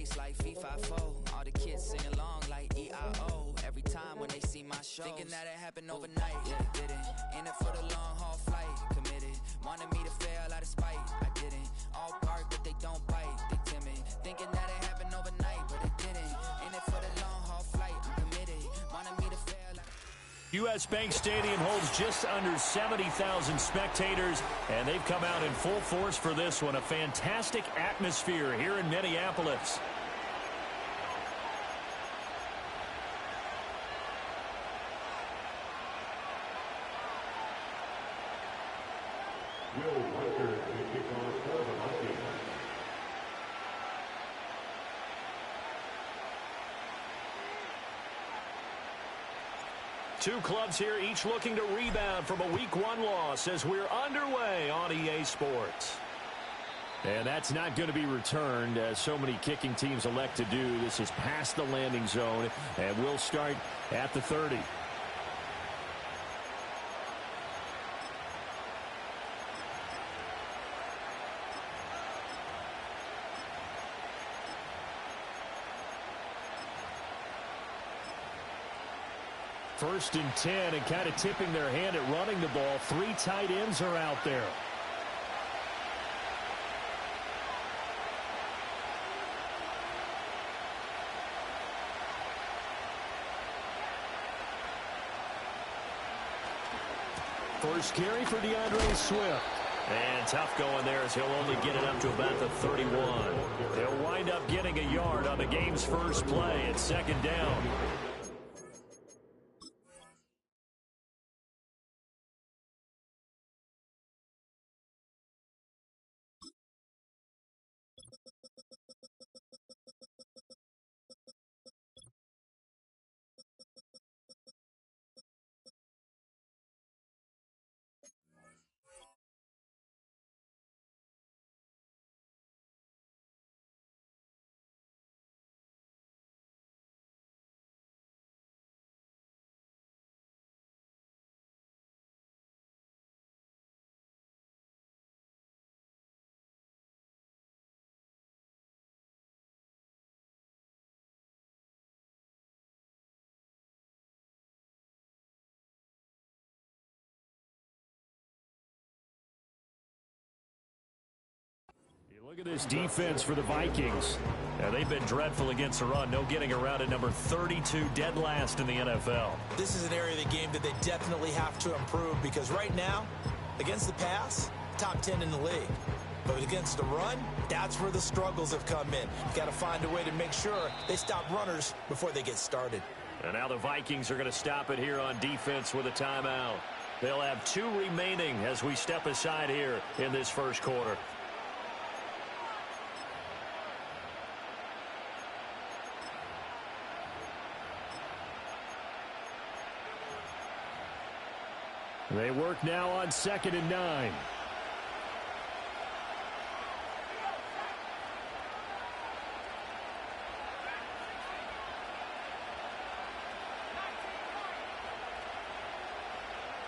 bass like fee-fi-fo. All the kids sing along like E-I-O. Every time when they see my shows. Thinking that it happened overnight, yeah, it didn't. In it for the long haul flight, committed. Wanted me to fail out of spite, I didn't. All bark but they don't bite, they timid. Thinking that it happened overnight, but it didn't. In it for the long haul flight, I'm committed. Wanted me to fail out. U.S. Bank Stadium holds just under 70,000 spectators, and they've come out in full force for this one. A fantastic atmosphere here in Minneapolis. Two clubs here, each looking to rebound from a Week 1 loss as we're underway on EA Sports. And that's not going to be returned, as so many kicking teams elect to do. This is past the landing zone, and we'll start at the 30. First and 10, and kind of tipping their hand at running the ball. Three tight ends are out there. First carry for DeAndre Swift. And tough going there as he'll only get it up to about the 31. They'll wind up getting a yard on the game's first play at second down. Look at this defense for the Vikings. Now, they've been dreadful against the run. No getting around at number 32, dead last in the NFL. This is an area of the game that they definitely have to improve, because right now, against the pass, top 10 in the league. But against the run, that's where the struggles have come in. You've got to find a way to make sure they stop runners before they get started. And now the Vikings are going to stop it here on defense with a timeout. They'll have 2 remaining as we step aside here in this first quarter. They work now on 2nd and 9.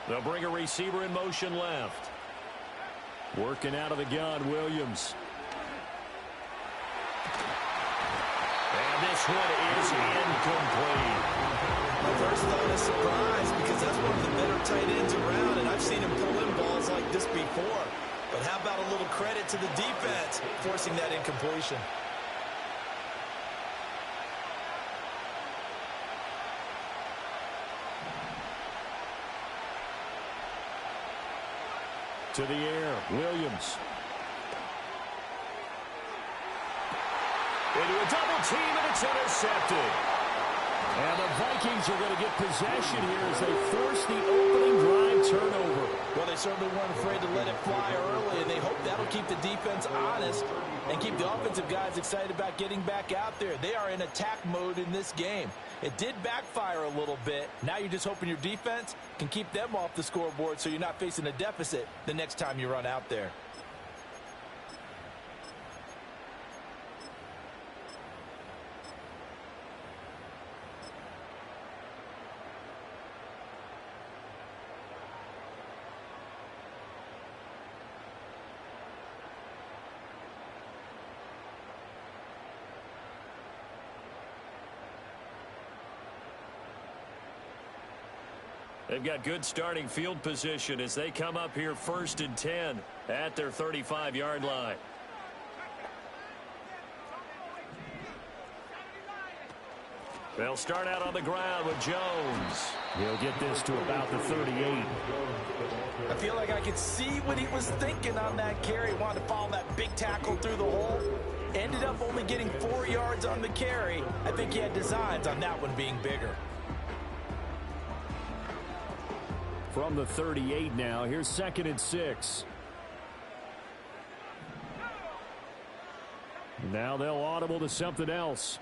They'll bring a receiver in motion left. Working out of the gun, Williams. And this one is incomplete. My first thought is surprise, because that's one of the better tight ends around, and I've seen him pull in balls like this before. But how about a little credit to the defense forcing that incompletion? To the air, Williams. Into a double team, and it's intercepted. And the Vikings are going to get possession here as they force the opening drive turnover. Well, they certainly weren't afraid to let it fly early, and they hope that'll keep the defense honest and keep the offensive guys excited about getting back out there. They are in attack mode in this game. It did backfire a little bit. Now you're just hoping your defense can keep them off the scoreboard so you're not facing a deficit the next time you run out there. They've got good starting field position as they come up here 1st and 10 at their 35-yard line. They'll start out on the ground with Jones. He'll get this to about the 38. I feel like I could see what he was thinking on that carry. Wanted to follow that big tackle through the hole. Ended up only getting 4 yards on the carry. I think he had designs on that one being bigger. From the 38 now, here's 2nd and 6. Now they'll audible to something else.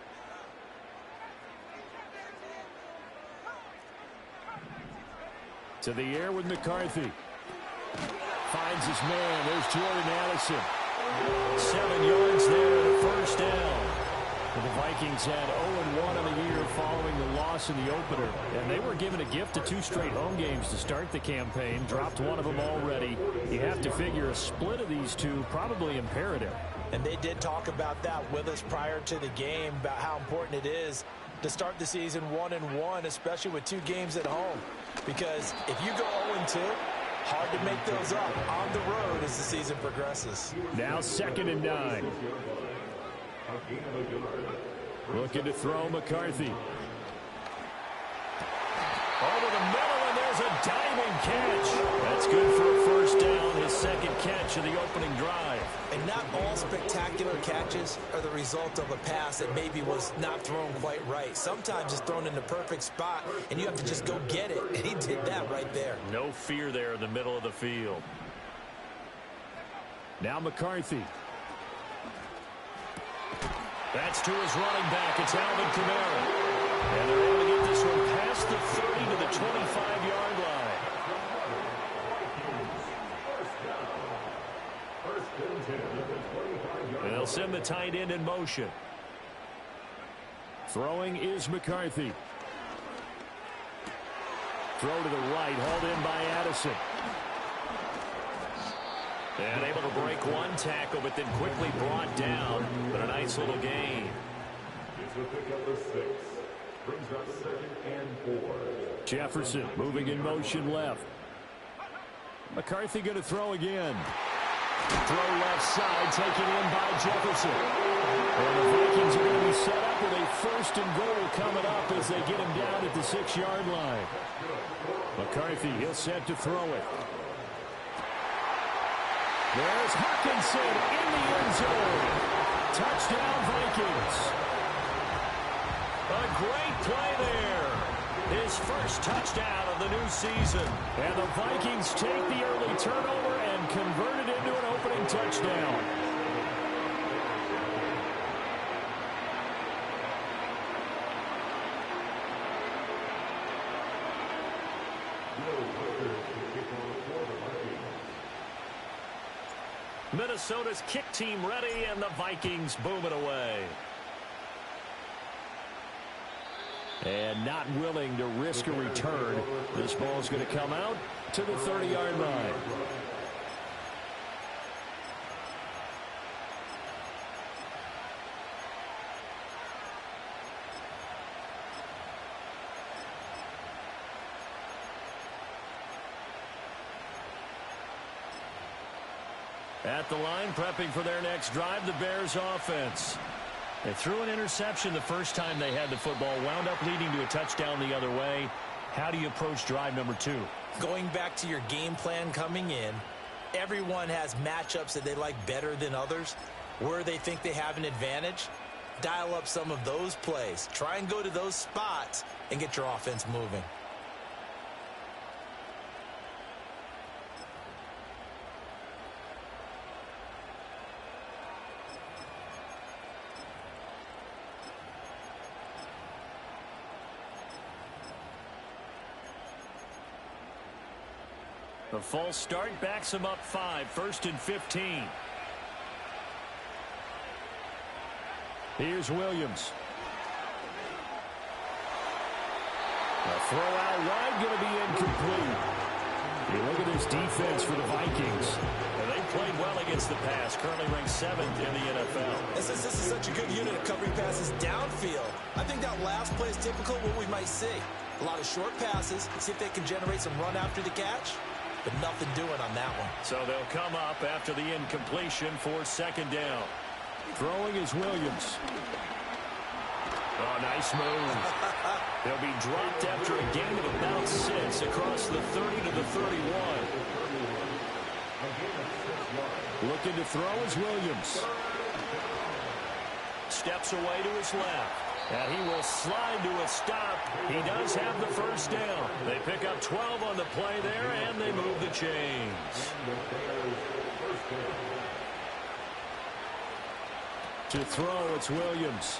To the air with McCarthy. Finds his man. There's Jordan Addison. 7 yards there and a first down. And the Vikings had 0-1 on the year following the loss in the opener. And they were given a gift of 2 straight home games to start the campaign. Dropped one of them already. You have to figure a split of these two probably imperative. And they did talk about that with us prior to the game, about how important it is to start the season 1-1, especially with 2 games at home. Because if you go 0-2, hard to make those up on the road as the season progresses. Now 2nd and 9. Looking to throw McCarthy. Over the middle, and there's a diving catch. That's good for a first down, his 2nd catch of the opening drive. And not all spectacular catches are the result of a pass that maybe was not thrown quite right. Sometimes it's thrown in the perfect spot, and you have to just go get it. And he did that right there. No fear there in the middle of the field. Now McCarthy. That's to his running back. It's Alvin Kamara. And they're able to get this one past the 30 to the 25-yard line. And they'll send the tight end in motion. Throwing is McCarthy. Throw to the right, hauled in by Addison. And able to break one tackle, but then quickly brought down. But a nice little gain. It's a pickup of 6. Brings up 2nd and 4. Jefferson moving in motion left. McCarthy going to throw again. Throw left side, taken in by Jefferson. And the Vikings are going to be set up with a 1st and goal coming up as they get him down at the 6-yard line. McCarthy, he'll set to throw it. There's Hawkinson in the end zone. Touchdown, Vikings. A great play there. His first touchdown of the new season. And the Vikings take the early turnover and convert it into an opening touchdown. Minnesota's kick team ready, and the Vikings boom it away. And not willing to risk a return. This ball's going to come out to the 30-yard line. At the line, prepping for their next drive, the Bears offense. They threw an interception the first time they had the football, wound up leading to a touchdown the other way. How do you approach drive number 2? Going back to your game plan coming in, everyone has matchups that they like better than others. Where they think they have an advantage, dial up some of those plays. Try and go to those spots and get your offense moving. The false start backs him up 5, 1st and 15. Here's Williams. A throw out wide, going to be incomplete. You look at this defense for the Vikings. And they played well against the pass, currently ranked 7th in the NFL. This is such a good unit of covering passes downfield. I think that last play is typical of what we might see. A lot of short passes. See if they can generate some run after the catch. But nothing doing on that one. So they'll come up after the incompletion for second down. Throwing is Williams. Oh, nice move. They'll be dropped after a gain of about 6 across the 30 to the 31. Looking to throw is Williams. Steps away to his left. And he will slide to a stop. He does have the first down. They pick up 12 on the play there, and they move the chains. To throw, it's Williams.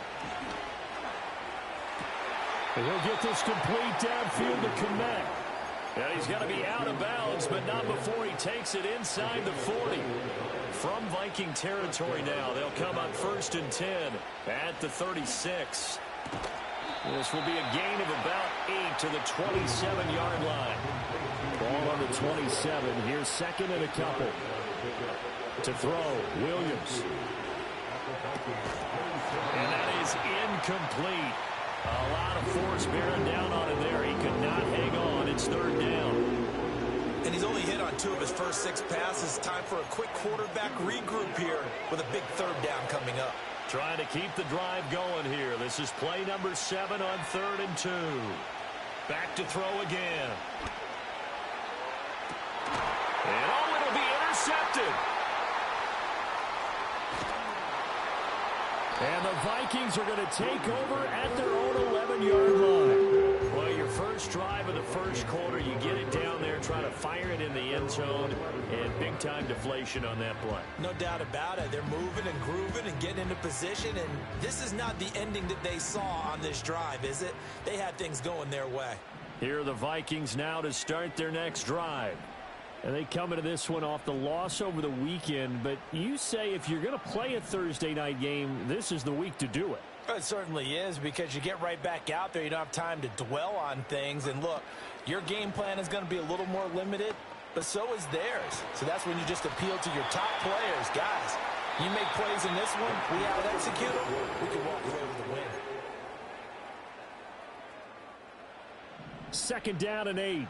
And he'll get this complete downfield to connect. And he's going to be out of bounds, but not before he takes it inside the 40. From Viking territory now, they'll come up 1st and 10 at the 36. This will be a gain of about 8 to the 27-yard line. Ball on the 27. Here's second and a couple. To throw, Williams. And that is incomplete. A lot of force bearing down on him there. He could not hang on. It's 3rd down. And he's only hit on 2 of his first 6 passes. Time for a quick quarterback regroup here with a big 3rd down coming up. Trying to keep the drive going here. This is play number 7 on 3rd and 2. Back to throw again. And oh, it'll be intercepted. And the Vikings are going to take over at their own 11-yard line. Well, your first drive of the first quarter, you get it down there, try to fire it in the end zone, and big-time deflation on that play. No doubt about it. They're moving and grooving and getting into position, and this is not the ending that they saw on this drive, is it? They had things going their way. Here are the Vikings now to start their next drive. And they come into this one off the loss over the weekend, but you say if you're going to play a Thursday night game, this is the week to do it. It certainly is, because you get right back out there. You don't have time to dwell on things. And look, your game plan is going to be a little more limited, but so is theirs. So that's when you just appeal to your top players. Guys, you make plays in this one, we out-execute them, we can walk away with a win. 2nd down and 8.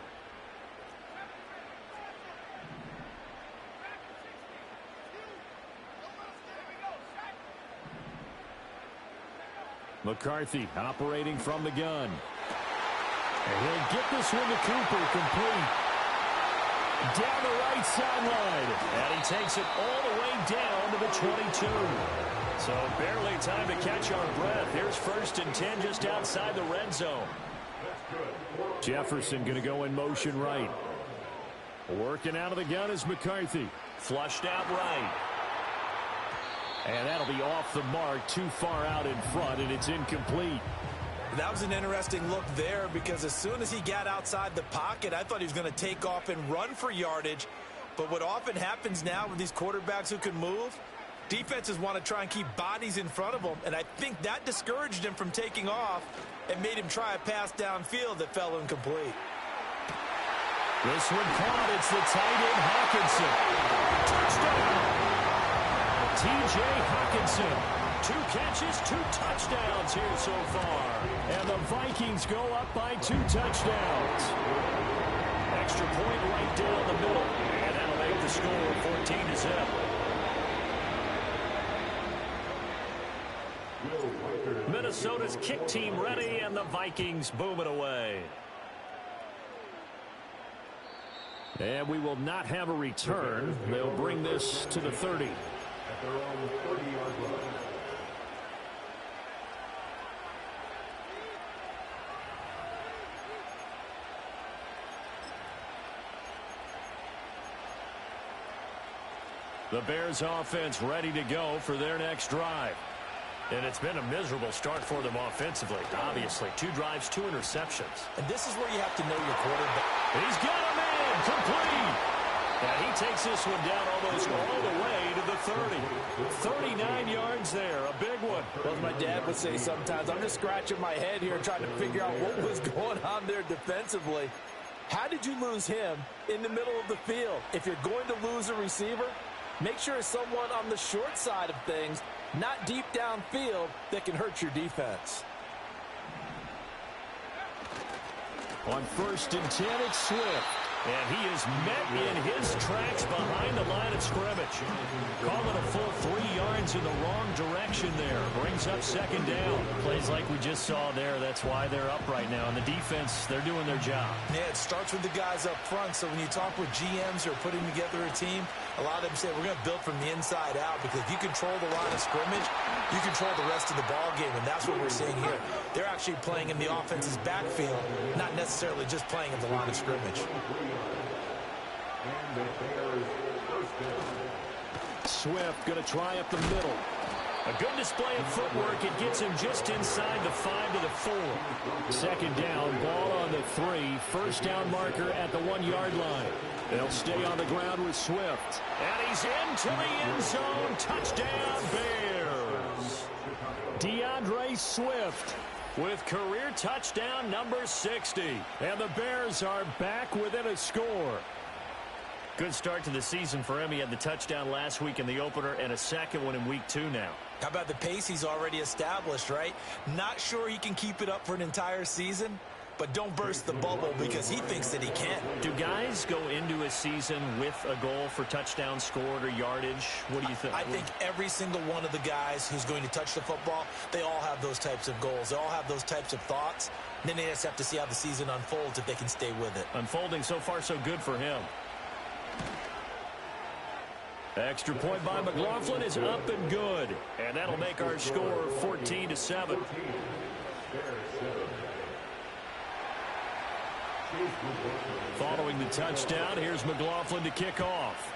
McCarthy operating from the gun. And he'll get this one to Cooper, complete. Down the right sideline. And he takes it all the way down to the 22. So barely time to catch our breath. Here's 1st and 10 just outside the red zone. Jefferson going to go in motion right. Working out of the gun is McCarthy. Flushed out right. And that'll be off the mark, too far out in front, and it's incomplete. That was an interesting look there, because as soon as he got outside the pocket, I thought he was going to take off and run for yardage. But what often happens now with these quarterbacks who can move, defenses want to try and keep bodies in front of them, and I think that discouraged him from taking off and made him try a pass downfield that fell incomplete. This one caught. It's the tight end, Hawkinson. Touchdown! T.J. Hawkinson, 2 catches, 2 touchdowns here so far. And the Vikings go up by 2 touchdowns. Extra point right down the middle. And that'll make the score 14-7. Minnesota's kick team ready, and the Vikings boom it away. And we will not have a return. They'll bring this to the 30. At their own 30-yard line. The Bears offense ready to go for their next drive. And it's been a miserable start for them offensively, obviously. 2 drives, 2 interceptions. And this is where you have to know your quarterback. He's got him in, complete. And he takes this one down almost all the way to the 30. 39 yards there, a big one. Well, as my dad would say sometimes, I'm just scratching my head here trying to figure out what was going on there defensively. How did you lose him in the middle of the field? If you're going to lose a receiver, make sure it's someone on the short side of things, not deep downfield, that can hurt your defense. On 1st and 10, it's Swift. And he is met in his tracks behind the line of scrimmage. Call it a full 3 yards in the wrong direction there. Brings up 2nd down. Plays like we just saw there. That's why they're up right now. And the defense, they're doing their job. Yeah, it starts with the guys up front. So when you talk with GMs who are putting together a team, a lot of them say we're going to build from the inside out, because if you control the line of scrimmage, you control the rest of the ball game, and that's what we're seeing here. They're actually playing in the offense's backfield, not necessarily just playing at the line of scrimmage. Swift going to try up the middle. A good display of footwork. It gets him just inside the 5 to the 4. 2nd down, ball on the 3. 1st down marker at the 1-yard line. They'll stay on the ground with Swift. And he's into the end zone. Touchdown, Bears. DeAndre Swift with career touchdown number 60. And the Bears are back within a score. Good start to the season for him. He had the touchdown last week in the opener and a 2nd one in week 2 now. How about the pace he's already established, right? Not sure he can keep it up for an entire season, but don't burst the bubble, because he thinks that he can. Do guys go into a season with a goal for touchdowns scored or yardage? What do you think? I think every single one of the guys who's going to touch the football, they all have those types of goals. They all have those types of thoughts. And then they just have to see how the season unfolds if they can stay with it. Unfolding so far so good for him. Extra point by McLaughlin is up and good. And that'll make our score 14-7. Following the touchdown, here's McLaughlin to kick off.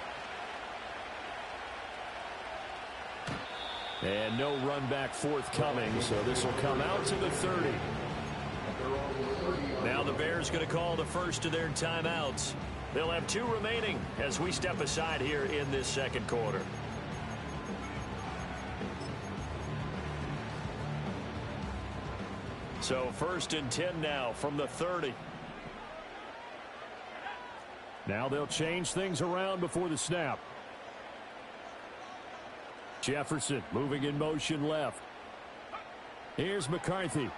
And no run back forthcoming, so this will come out to the 30. Now the Bears going to call the first of their timeouts. They'll have 2 remaining as we step aside here in this 2nd quarter. So 1st and 10 now from the 30. Now they'll change things around before the snap. Jefferson moving in motion left. Here's McCarthy.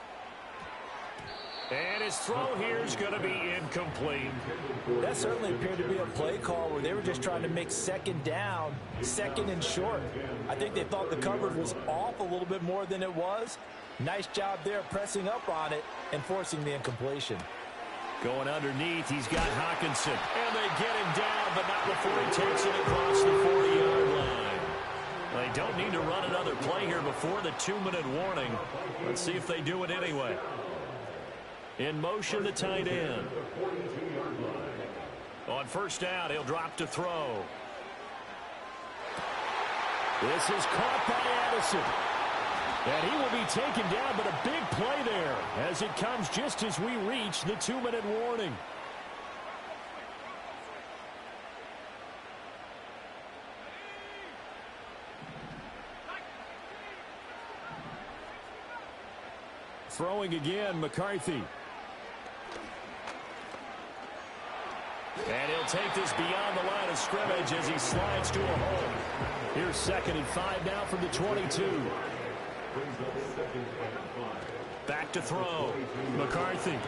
And his throw here is going to be incomplete. That certainly appeared to be a play call where they were just trying to make 2nd down, 2nd and short. I think they thought the coverage was off a little bit more than it was. Nice job there pressing up on it and forcing the incompletion. Going underneath, he's got Hawkinson. And they get him down, but not before he takes it across the 40-yard line. They don't need to run another play here before the 2-minute warning. Let's see if they do it anyway. In motion, the tight end. On 1st down, he'll drop to throw. This is caught by Addison. And he will be taken down, but a big play there as it comes just as we reach the 2-minute warning. Throwing again, McCarthy. And he'll take this beyond the line of scrimmage as he slides to a hole. Here's 2nd and 5 now from the 22. Back to throw. McCarthy.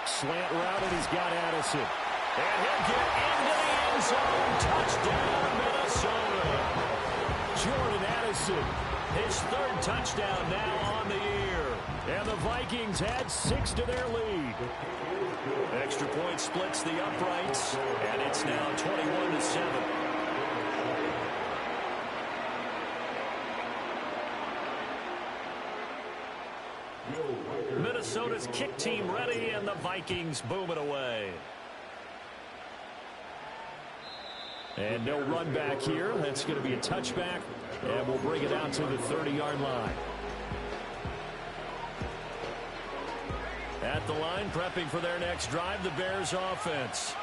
Slant route, and he's got Addison. And he'll get into the end zone. Touchdown, Minnesota. Jordan Addison, his 3rd touchdown now on the year. And the Vikings had 6 to their lead. Extra point splits the uprights, and it's now 21-7. Minnesota's kick team ready, and the Vikings boom it away. And no run back here. That's going to be a touchback, and we'll bring it out to the 30-yard line. At the line, prepping for their next drive, the Bears offense.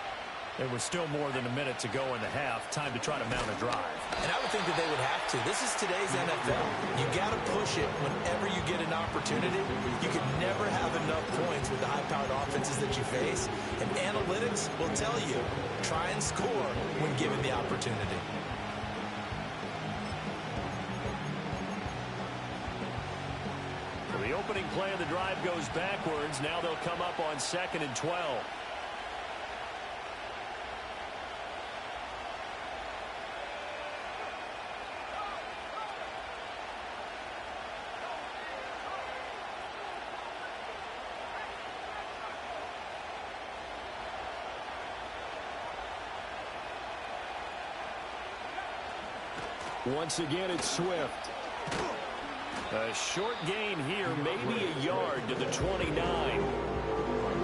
There was still more than a minute to go in the half. Time to try to mount a drive. And I would think that they would have to. This is today's NFL. You got to push it whenever you get an opportunity. You can never have enough points with the high-powered offenses that you face. And analytics will tell you, try and score when given the opportunity. The opening play of the drive goes backwards. Now they'll come up on 2nd and 12. Once again, it's Swift. A short gain here, maybe a yard to the 29.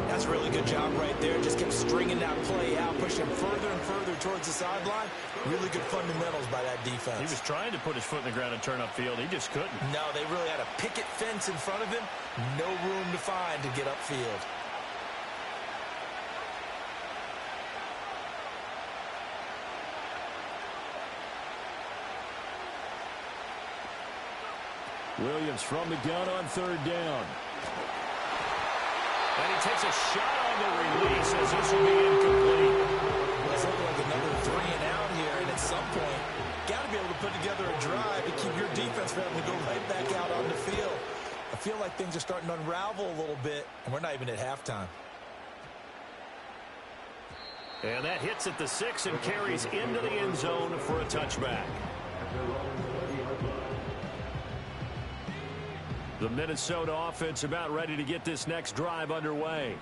That's a really good job right there. Just kept stringing that play out, pushing further and further towards the sideline. Really good fundamentals by that defense. He was trying to put his foot in the ground and turn upfield. He just couldn't. No, they really had a picket fence in front of him. No room to find to get upfield. Williams from the gun on 3rd down. And he takes a shot on the release as this will be incomplete. Well, it's looking like another 3 and out here, and at some point, got to be able to put together a drive to keep your defense from having to go right back out on the field. I feel like things are starting to unravel a little bit, and we're not even at halftime. And that hits at the 6 and carries into the end zone for a touchback. The Minnesota offense about ready to get this next drive underway.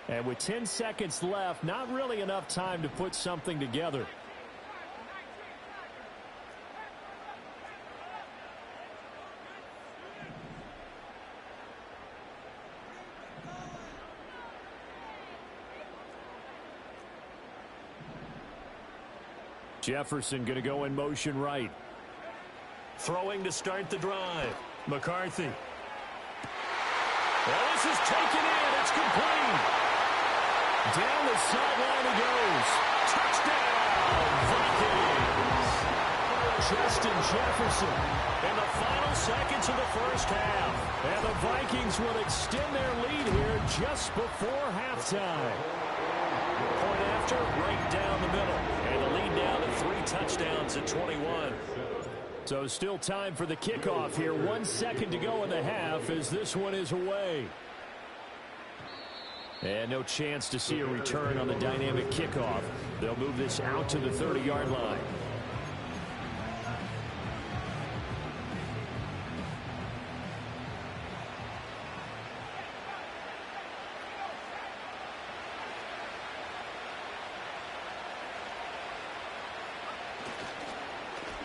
And with 10 seconds left, not really enough time to put something together. Jefferson going to go in motion right. Throwing to start the drive. McCarthy. Well, this is taken in. It's complete. Down the sideline he goes. Touchdown, Vikings. Justin Jefferson in the final seconds of the first half. And the Vikings will extend their lead here just before halftime. Point after, right down the middle. And the lead down to 3 touchdowns at 21. So still time for the kickoff here. 1 second to go in the half as this one is away. And no chance to see a return on the dynamic kickoff. They'll move this out to the 30-yard line.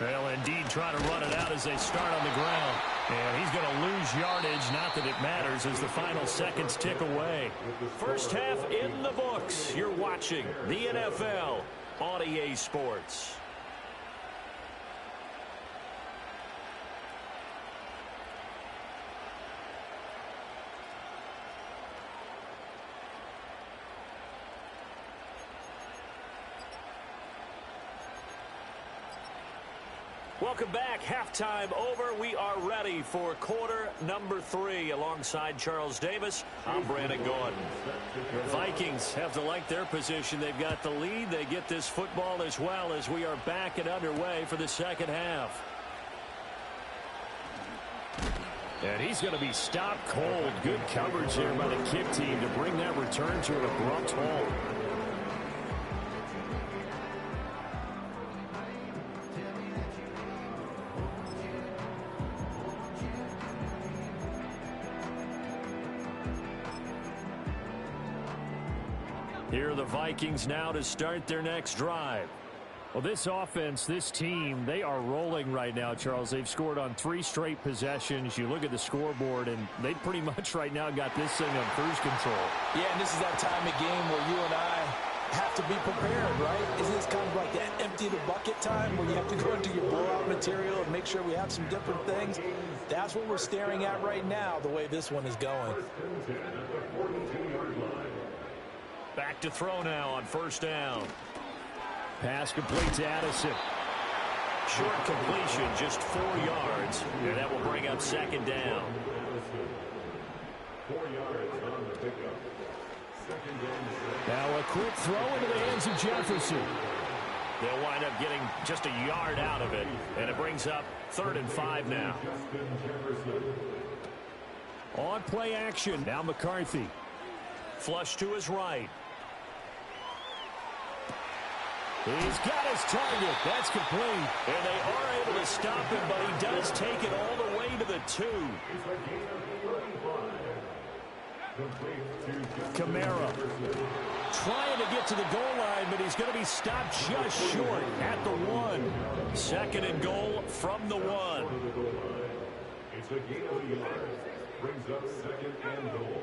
Well, indeed, trying to run it out as they start on the ground. And he's going to lose yardage, not that it matters, as the final seconds tick away. First half in the books. You're watching the NFL on EA Sports. Welcome back. Halftime over. We are ready for quarter number 3. Alongside Charles Davis, I'm Brandon Gordon. The Vikings have to like their position. They've got the lead. They get this football as well as we are back and underway for the second half. And he's going to be stopped cold. Good coverage there by the kick team to bring that return to an abrupt halt. Here are the Vikings now to start their next drive. Well, this offense, this team, they are rolling right now, Charles. They've scored on 3 straight possessions. You look at the scoreboard, and they pretty much right now got this thing on cruise control. Yeah, and this is that time of game where you and I have to be prepared, right? Isn't this kind of like that empty the bucket time where you have to go into your blowout material and make sure we have some different things? That's what we're staring at right now, the way this one is going. Back to throw now on first down. Pass complete to Addison. Short completion, just 4 yards. And that will bring up second down. 4 yards on the pickup. Second down. Now a quick throw into the hands of Jefferson. They'll wind up getting just a yard out of it. And it brings up 3rd and 5 now. On play action, now McCarthy. Flush to his right. He's got his target. That's complete. And they are able to stop him, but he does take it all the way to the 2. Kamara trying to get to the goal line, but he's going to be stopped just short at the 1. 2nd and goal from the 1. It's a gain of yards. Brings up 2nd and goal.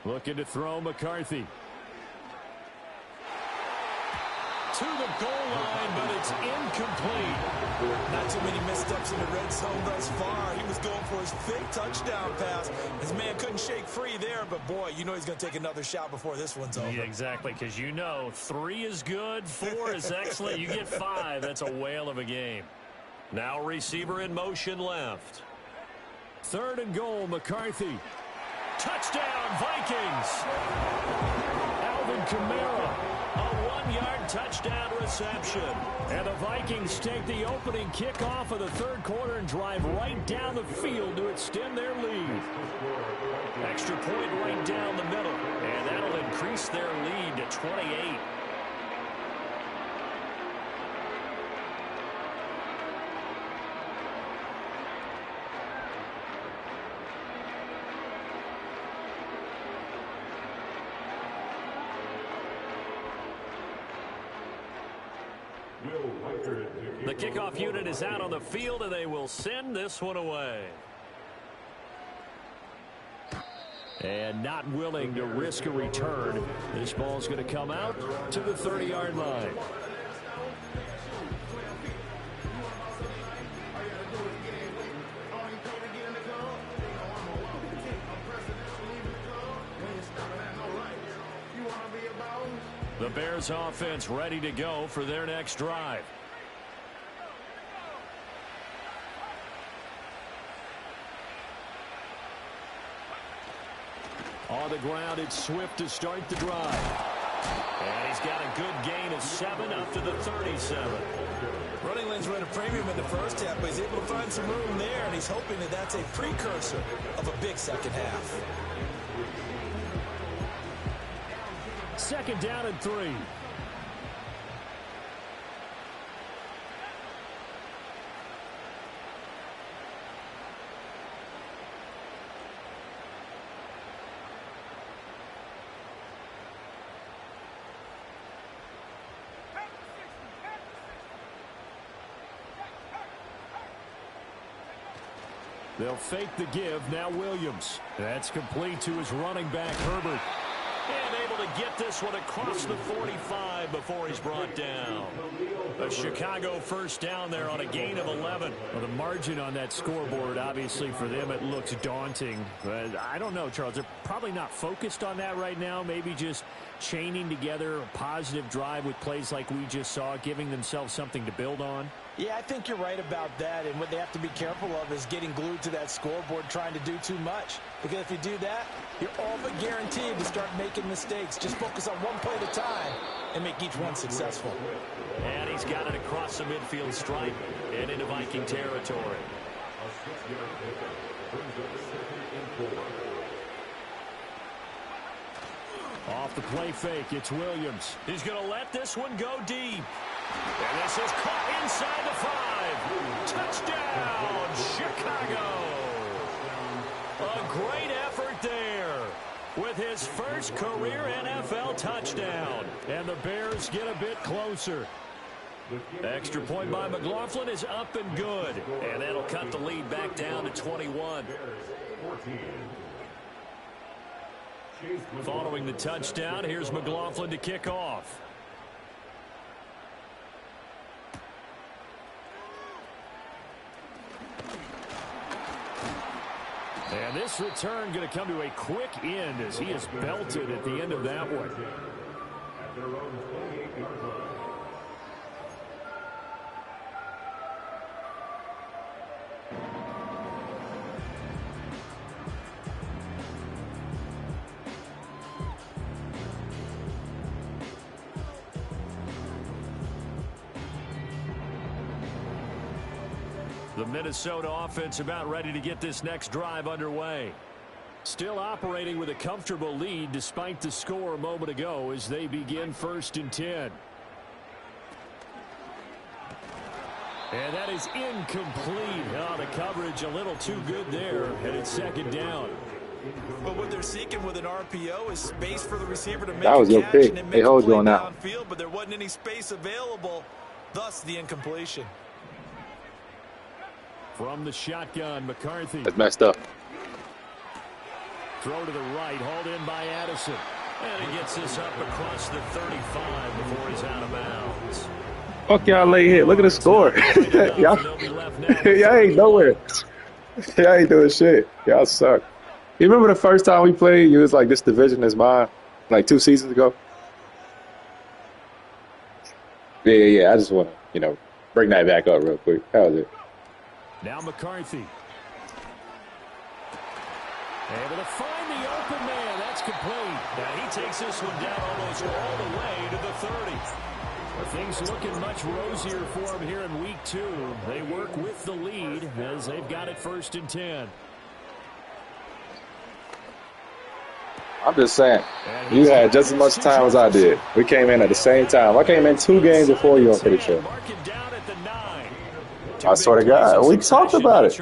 Looking to throw McCarthy. To the goal line, but it's incomplete. Not too many missteps in the red zone thus far. He was going for his fake touchdown pass. His man couldn't shake free there, but boy, you know he's going to take another shot before this one's over. Yeah, exactly, because you know 3 is good, 4 is excellent. You get 5, that's a whale of a game. Now receiver in motion left. 3rd and goal, McCarthy. Touchdown, Vikings! Alvin Kamara, a 1-yard touchdown reception. And the Vikings take the opening kickoff of the 3rd quarter and drive right down the field to extend their lead. Extra point right down the middle, and that'll increase their lead to 28. The kickoff unit is out on the field, and they will send this one away. And not willing to risk a return. This ball's going to come out to the 30-yard line. The Bears offense ready to go for their next drive. On the ground, it's Swift to start the drive. And he's got a good gain of 7 up to the 37. Running lanes were at a premium in the first half, but he's able to find some room there, and he's hoping that that's a precursor of a big second half. 2nd down and 3. They'll fake the give. Now Williams. That's complete to his running back, Herbert. And able to get this one across the 45 before he's brought down. A Chicago first down there on a gain of 11. Well, the margin on that scoreboard, obviously, for them, it looks daunting. But I don't know, Charles. They're probably not focused on that right now. Maybe just chaining together a positive drive with plays like we just saw, giving themselves something to build on. Yeah, I think you're right about that, and what they have to be careful of is getting glued to that scoreboard trying to do too much. Because if you do that, you're all but guaranteed to start making mistakes. Just focus on one play at a time and make each one successful. And he's got it across the midfield stripe and into Viking territory. Off the play fake, it's Williams. He's going to let this one go deep. And this is caught inside the 5. Touchdown, Chicago. A great effort there with his first career NFL touchdown. And the Bears get a bit closer. Extra point by McLaughlin is up and good. And that'll cut the lead back down to 21. Following the touchdown, here's McLaughlin to kick off. And this return going to come to a quick end as he is belted at the end of that one. At their own 28-yard line. The Minnesota offense about ready to get this next drive underway. Still operating with a comfortable lead despite the score a moment ago as they begin 1st and 10. And that is incomplete. Oh, the coverage a little too good there, and it's 2nd down. But what they're seeking with an RPO is space for the receiver to make That was a your catch pick. and then They make a hold you play on that. downfield, but there wasn't any space available, thus the incompletion. From the shotgun, McCarthy. That's messed up. Throw to the right, hauled in by Addison. And he gets this up across the 35 before he's out of bounds. Fuck y'all late hit. Look at the score. y'all ain't nowhere. Y'all ain't doing shit. Y'all suck. You remember the first time we played? You was like, this division is mine. Like 2 seasons ago. Yeah. I just want to, bring that back up real quick. How was it? Now McCarthy. Able to find the open man. That's complete. Now he takes this one down almost all the way to the 30. Things looking much rosier for him here in week 2. They work with the lead as they've got it 1st and 10. I'm just saying, you had just as much time as I did. We came in at the same time. I came in 2 games before you, I'm pretty sure. I swear to God, we talked about it.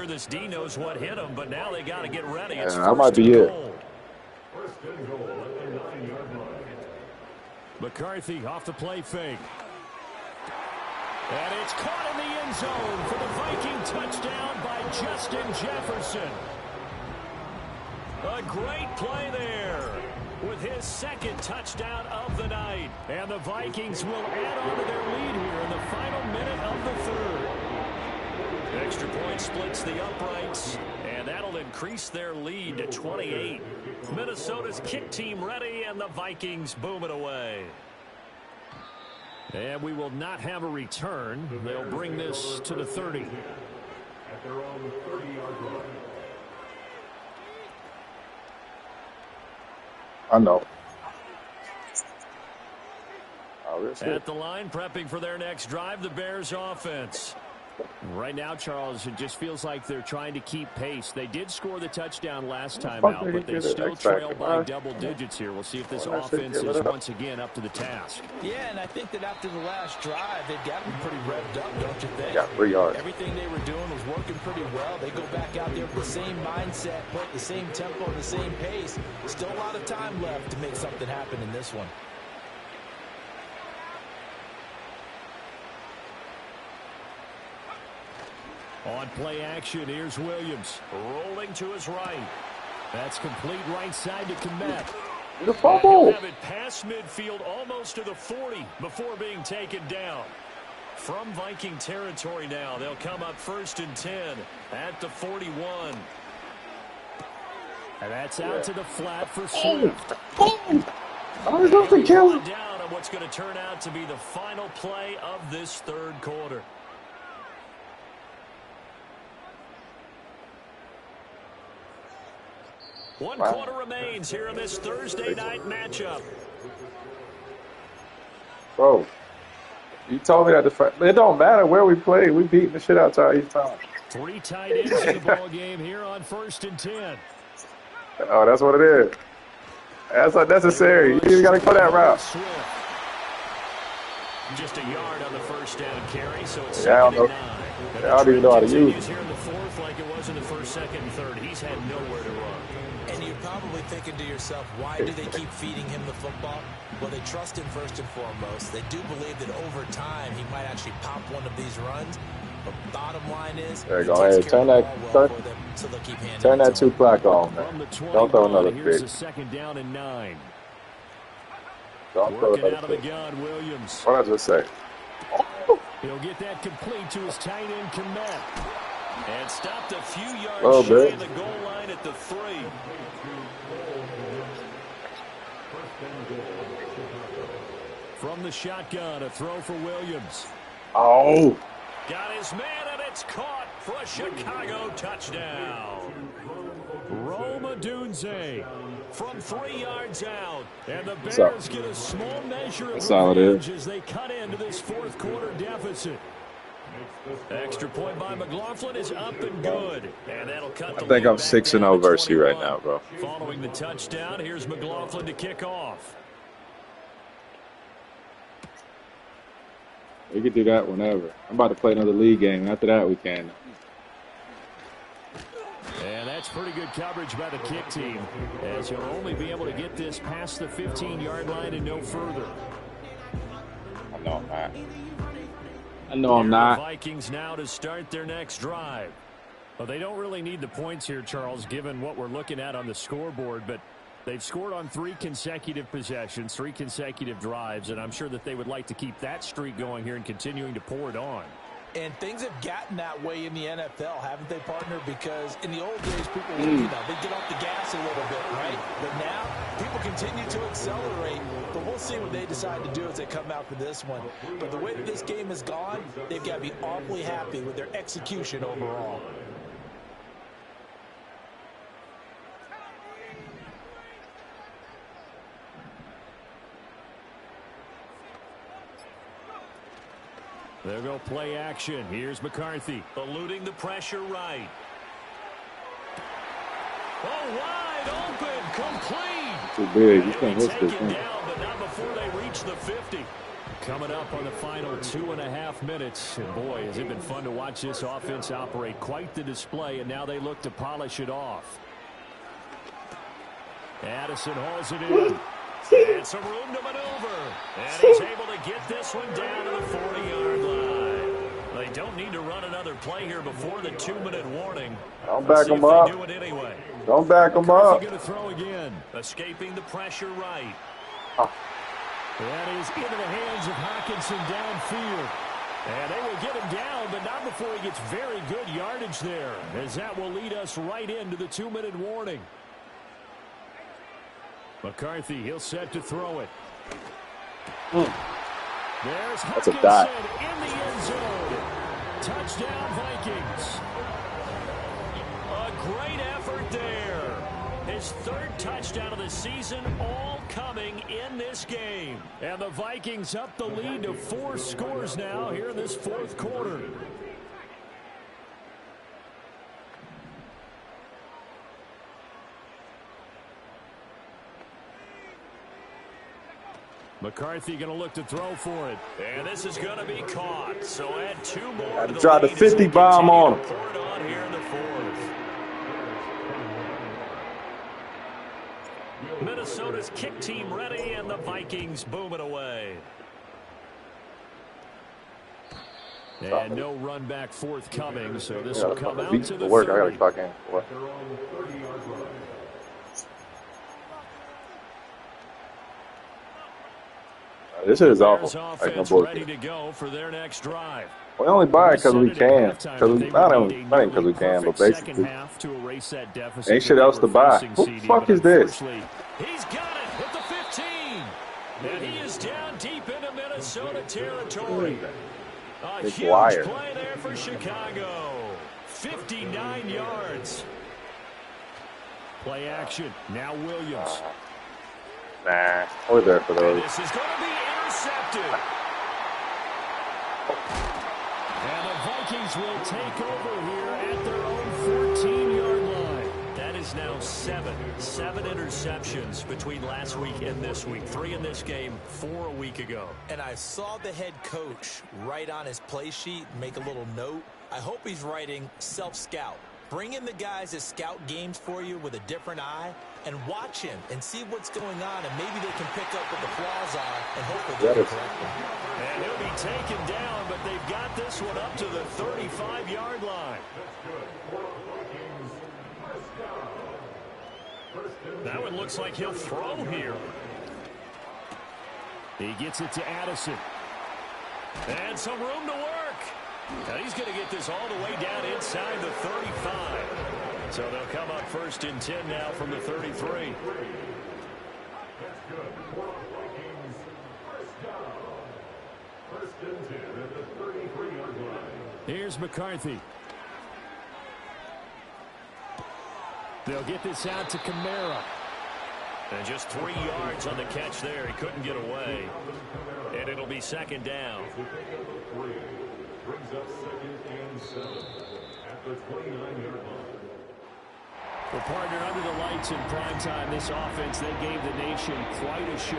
I might be it. McCarthy off the play fake. And it's caught in the end zone for the Viking touchdown by Justin Jefferson. A great play there with his 2nd touchdown of the night. And the Vikings will add on to their lead here in the final minute of the 3rd. Extra point splits the uprights, and that'll increase their lead to 28. Minnesota's kick team ready, and the Vikings boom it away. And we will not have a return. They'll bring this to the 30. At their own 30-yard line. I know. At the line, prepping for their next drive, the Bears offense. Right now, Charles, it just feels like they're trying to keep pace. They did score the touchdown last time out, but they still trail by double digits here. We'll see if this offense is once again up to the task. Yeah, and I think that after the last drive, they've got them pretty revved up, don't you think? Yeah, 3 yards. Everything they were doing was working pretty well. They go back out there with the same mindset, play at the same tempo, and the same pace. Still a lot of time left to make something happen in this one. On play action, here's Williams. Rolling to his right. That's complete right side to Kmet. The fumble. He'll have it past midfield almost to the 40 before being taken down. From Viking territory now, they'll come up 1st and 10 at the 41. And that's out to the flat for Swift. I was going to kill him. Down on what's going to turn out to be the final play of this 3rd quarter. One quarter remains here in this Thursday night matchup. Bro, you told me that it don't matter where we play. We beating the shit out of each time. 3 tight ends in the ball game here on 1st and 10. Oh, that's what it is. That's unnecessary. You got to go that route. Just a yard on the 1st down carry, so it's I don't know. I don't even know how to use it. Here in the 4th like it was in the 1st, 2nd, and 3rd. He's had nowhere to run. And you're probably thinking to yourself, why do they keep feeding him the football? Well, they trust him first and foremost. They do believe that over time he might actually pop one of these runs. But bottom line is, there you go. Hey, turn that 2 clock on, man. Don't throw another here's pick. a 2nd down and 9. Don't throw Working another out of the pick. gun, Williams. What did I just say? He'll get that complete to his tight end, Kmet. And stopped a few yards Oh, shy man. of the goal line at the 3. From the shotgun, a throw for Williams. Oh. Got his man, and it's caught for a Chicago touchdown. Roma Dunze from 3 yards out. And the Bears get a small measure of revenge as they cut into this 4th quarter deficit. Extra point by McLaughlin is up and good. And that'll cut the I think lead I'm back 6-0 down to versus you right 21. now, bro. Following the touchdown, here's McLaughlin to kick off. We could do that whenever. I'm about to play another league game. After that, we can. And that's pretty good coverage by the kick team, as he'll only be able to get this past the 15-yard line and no further. I know I'm not. I know I'm not. The Vikings now to start their next drive. Well, they don't really need the points here, Charles, given what we're looking at on the scoreboard, but they've scored on 3 consecutive possessions, 3 consecutive drives, and I'm sure that they would like to keep that streak going here and continuing to pour it on. And things have gotten that way in the NFL, haven't they, partner? Because in the old days, people would, they'd get off the gas a little bit, right? But now, people continue to accelerate. But we'll see what they decide to do as they come out for this one. But the way that this game has gone, they've got to be awfully happy with their execution overall. There go play action. Here's McCarthy eluding the pressure right. Oh, wide open, complete. Too big. You And can't they miss take this him thing. down, but not before they reach the 50. Coming up on the final 2.5 minutes. And boy, has it been fun to watch this offense operate. Quite the display, and now they look to polish it off. Addison hauls it in. And some room to maneuver. And he's able to get this one down to the 40-yard line. They don't need to run another play here before the 2-minute warning. Don't back them up. Do it anyway. Don't back them up. Going to throw again. Escaping the pressure right. That is into the hands of Hockenson downfield. And they will get him down, but not before he gets very good yardage there, as that will lead us right into the 2-minute warning. McCarthy, he'll set to throw it. There's That's a Hockenson dot. in the end zone. Touchdown, Vikings. A great effort there. His 3rd touchdown of the season, all coming in this game. And the Vikings up the lead to 4 scores now here in this 4th quarter. McCarthy going to look to throw for it. And this is going to be caught. So add 2 more. To the Try the lead 50 bomb on him. pour it on here in the 4th. Minnesota's kick team ready, and the Vikings boom it away. And no run back forthcoming, so this will come out to the 30. I gotta clock in. What? This shit is awful. Like, no bullshit. Ready to go for their next drive. We only buy it because we can. Not even because we can, but basically. Ain't shit else to buy. What the fuck is this? He's got it at the 15. And he is down deep into Minnesota territory. A huge play there for Chicago. 59 yards. Play action. Now Williams. Nah, we're there for those. This is going to be intercepted. And the Vikings will take over here at their own 14-yard line. That is now 7 interceptions between last week and this week. 3 in this game, 4 a week ago. And I saw the head coach write on his play sheet, make a little note. I hope he's writing self-scout. Bring in the guys that scout games for you with a different eye and watch him and see what's going on, and maybe they can pick up what the flaws are and hopefully they can correct them. And he'll be taken down, but they've got this one up to the 35-yard line. That one looks like he'll throw here. He gets it to Addison. And some room to work. Now he's going to get this all the way down inside the 35. So they'll come up 1st and 10 now from the 33. Here's McCarthy. They'll get this out to Kamara. And just 3 yards on the catch there. He couldn't get away. And it'll be 2nd down. Brings up 2nd and 7 at the 29-yard line. Well, partner, under the lights in prime time, this offense, they gave the nation quite a show.